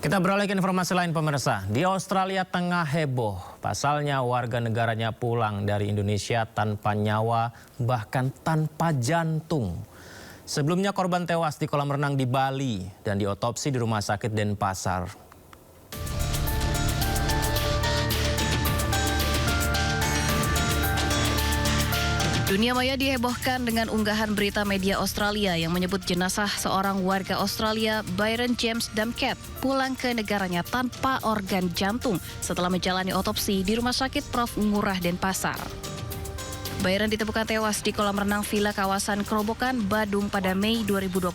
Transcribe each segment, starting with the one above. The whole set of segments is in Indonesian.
Kita beralih ke informasi lain pemirsa. Di Australia tengah heboh. Pasalnya warga negaranya pulang dari Indonesia tanpa nyawa bahkan tanpa jantung. Sebelumnya korban tewas di kolam renang di Bali dan diotopsi di Rumah Sakit Denpasar. Dunia maya dihebohkan dengan unggahan berita media Australia yang menyebut jenazah seorang warga Australia, Byron James Damcat, pulang ke negaranya tanpa organ jantung setelah menjalani otopsi di Rumah Sakit Prof. Ngurah Denpasar. Byron ditemukan tewas di kolam renang villa kawasan Kerobokan, Badung pada Mei 2025.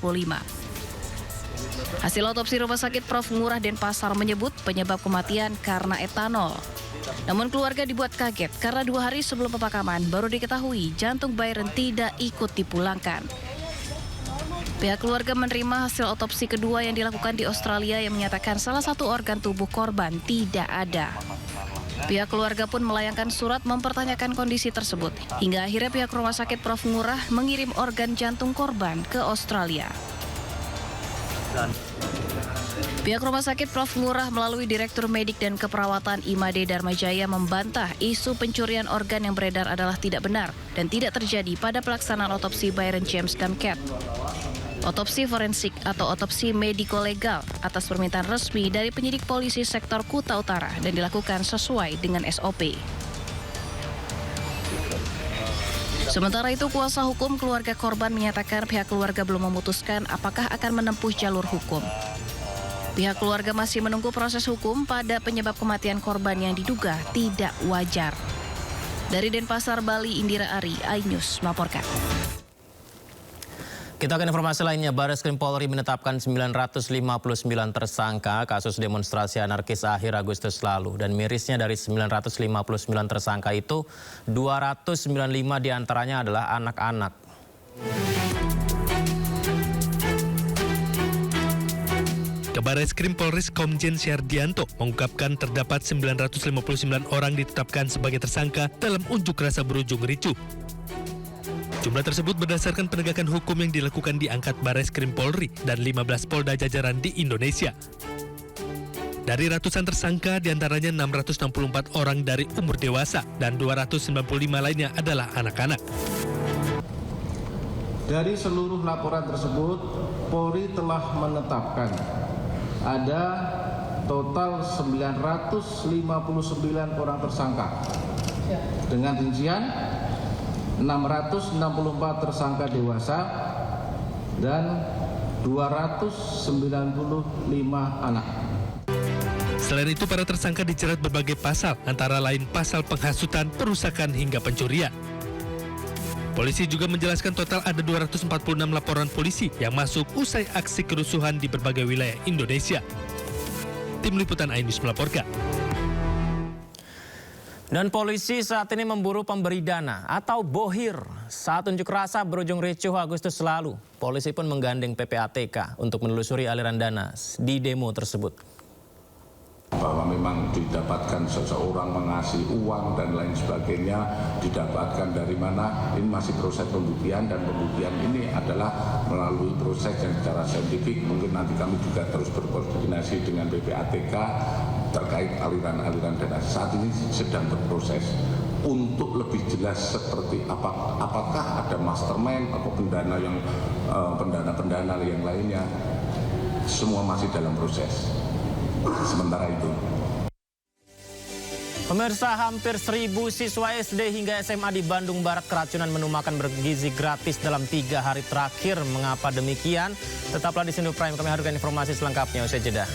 Hasil otopsi Rumah Sakit Prof. Ngurah Denpasar menyebut penyebab kematian karena etanol. Namun keluarga dibuat kaget karena 2 hari sebelum pemakaman baru diketahui jantung Byron tidak ikut dipulangkan. Pihak keluarga menerima hasil otopsi kedua yang dilakukan di Australia yang menyatakan salah satu organ tubuh korban tidak ada. Pihak keluarga pun melayangkan surat mempertanyakan kondisi tersebut. Hingga akhirnya pihak Rumah Sakit Prof. Ngurah mengirim organ jantung korban ke Australia. Pihak Rumah Sakit Prof. Ngurah melalui Direktur Medik dan Keperawatan Imade Dharmajaya membantah isu pencurian organ yang beredar adalah tidak benar dan tidak terjadi pada pelaksanaan otopsi Byron James Damcat. Otopsi forensik atau otopsi mediko-legal atas permintaan resmi dari penyidik polisi sektor Kuta Utara dan dilakukan sesuai dengan SOP. Sementara itu, kuasa hukum keluarga korban menyatakan pihak keluarga belum memutuskan apakah akan menempuh jalur hukum. Pihak keluarga masih menunggu proses hukum pada penyebab kematian korban yang diduga tidak wajar. Dari Denpasar, Bali, Indira Ari, iNews melaporkan. Kita ke informasi lainnya. Bareskrim Polri menetapkan 959 tersangka kasus demonstrasi anarkis akhir Agustus lalu. Dan mirisnya dari 959 tersangka itu, 295 diantaranya adalah anak-anak. Bareskrim Polres Komjen Syardianto mengungkapkan terdapat 959 orang ditetapkan sebagai tersangka dalam unjuk rasa berujung ricuh. Jumlah tersebut berdasarkan penegakan hukum yang dilakukan di angkat Bareskrim Polri dan 15 Polda jajaran di Indonesia. Dari ratusan tersangka, diantaranya 664 orang dari umur dewasa dan 295 lainnya adalah anak-anak. Dari seluruh laporan tersebut, Polri telah menetapkan ada total 959 orang tersangka dengan rincian 664 tersangka dewasa dan 295 anak. Selain itu, para tersangka dijerat berbagai pasal, antara lain pasal penghasutan, perusakan hingga pencurian. Polisi juga menjelaskan total ada 246 laporan polisi yang masuk usai aksi kerusuhan di berbagai wilayah Indonesia. Tim Liputan iNews melaporkan. Dan polisi saat ini memburu pemberi dana atau bohir. Saat unjuk rasa berujung ricuh Agustus lalu, polisi pun menggandeng PPATK untuk menelusuri aliran dana di demo tersebut. Bahwa memang didapatkan seseorang mengasih uang dan lain sebagainya, didapatkan dari mana, ini masih proses pembuktian, dan pembuktian ini adalah melalui proses yang secara saintifik. Mungkin nanti kami juga terus berkoordinasi dengan PPATK terkait aliran-aliran dana. Saat ini sedang berproses untuk lebih jelas seperti apakah ada mastermind atau pendana yang lainnya. Semua masih dalam proses. Sementara itu. Pemirsa, hampir 1.000 siswa SD hingga SMA di Bandung Barat keracunan menu makan bergizi gratis dalam 3 hari terakhir. Mengapa demikian? Tetaplah di Sindu Prime, kami hadirkan informasi selengkapnya usai jeda.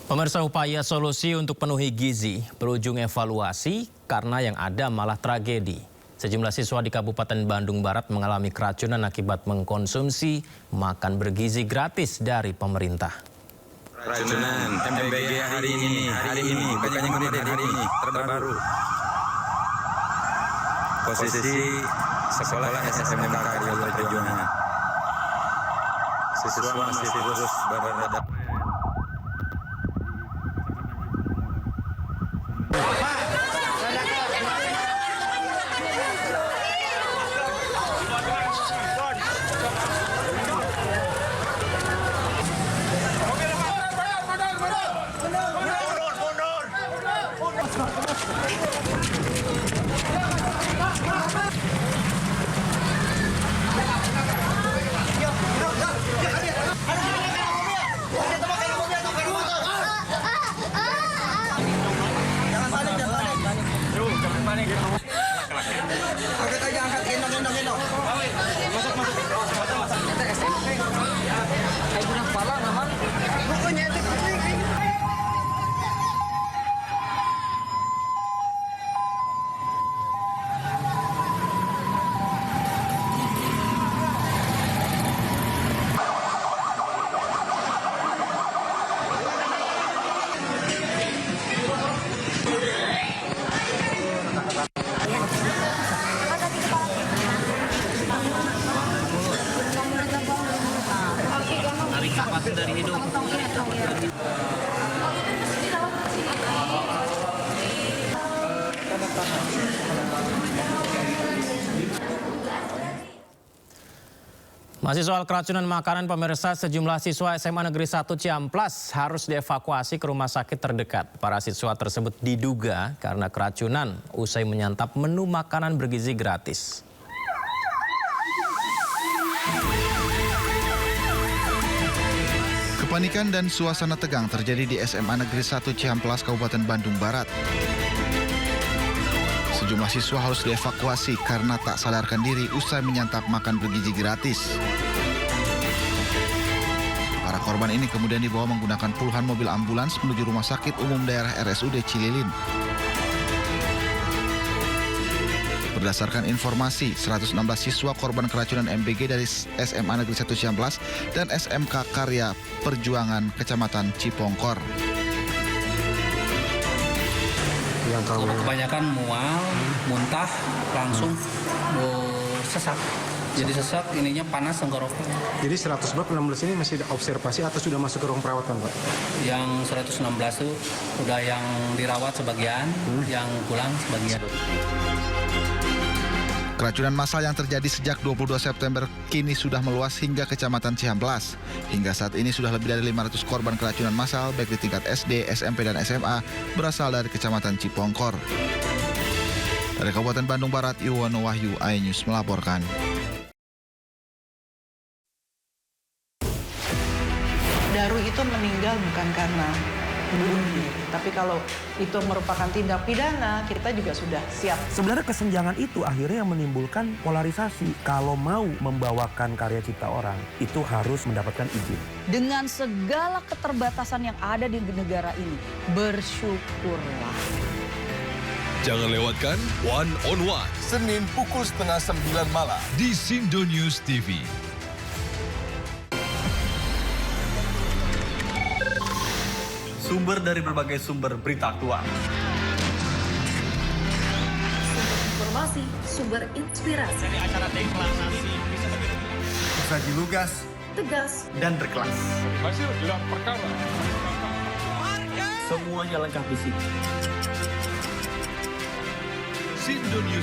Pemirsa, upaya solusi untuk penuhi gizi berujung evaluasi karena yang ada malah tragedi. Sejumlah siswa di Kabupaten Bandung Barat mengalami keracunan akibat mengkonsumsi makan bergizi gratis dari pemerintah. Keracunan MBG hari ini, bukannya kemudian hari ini terbaru. Posisi sekolah SMK Karya Perjuangan. Siswa masih terus berada. Masih soal keracunan makanan, pemirsa, sejumlah siswa SMA Negeri 1 Ciamplas harus dievakuasi ke rumah sakit terdekat. Para siswa tersebut diduga karena keracunan usai menyantap menu makanan bergizi gratis. Kepanikan dan suasana tegang terjadi di SMA Negeri 1 Ciamplas, Kabupaten Bandung Barat. Sejumlah siswa harus dievakuasi karena tak sadarkan diri usai menyantap makan bergizi gratis. Para korban ini kemudian dibawa menggunakan puluhan mobil ambulans menuju Rumah Sakit Umum Daerah RSUD Cililin. Berdasarkan informasi, 116 siswa korban keracunan MBG dari SMA Negeri 1 Ciamplas dan SMK Karya Perjuangan Kecamatan Cipongkor. Kebanyakan mual, muntah, langsung sesak. Jadi sesak, ininya panas tenggorokan. Jadi 116 ini masih ada observasi atau sudah masuk ke ruang perawatan, Pak? Yang 116 itu udah yang dirawat sebagian, yang pulang sebagian. Keracunan massal yang terjadi sejak 22 September kini sudah meluas hingga Kecamatan Ciamplas. Hingga saat ini sudah lebih dari 500 korban keracunan massal baik di tingkat SD, SMP, dan SMA berasal dari Kecamatan Cipongkor. Dari Kabupaten Bandung Barat, Iwono Wahyu, iNews melaporkan. Daru itu meninggal bukan karena bunuh diri, tapi kalau itu merupakan tindak pidana, kita juga sudah siap. Sebenarnya kesenjangan itu akhirnya yang menimbulkan polarisasi. Kalau mau membawakan karya cipta orang, itu harus mendapatkan izin. Dengan segala keterbatasan yang ada di negara ini, bersyukurlah. Jangan lewatkan One on One, Senin pukul 8:30 malam di Sindo News TV. Sumber dari berbagai sumber berita aktual. Sumber informasi, sumber inspirasi. Dari acara deklarasi saji lugas, tegas, dan berkelas. Hasil gelar perkara. Semuanya lengkap di sini. Sindo News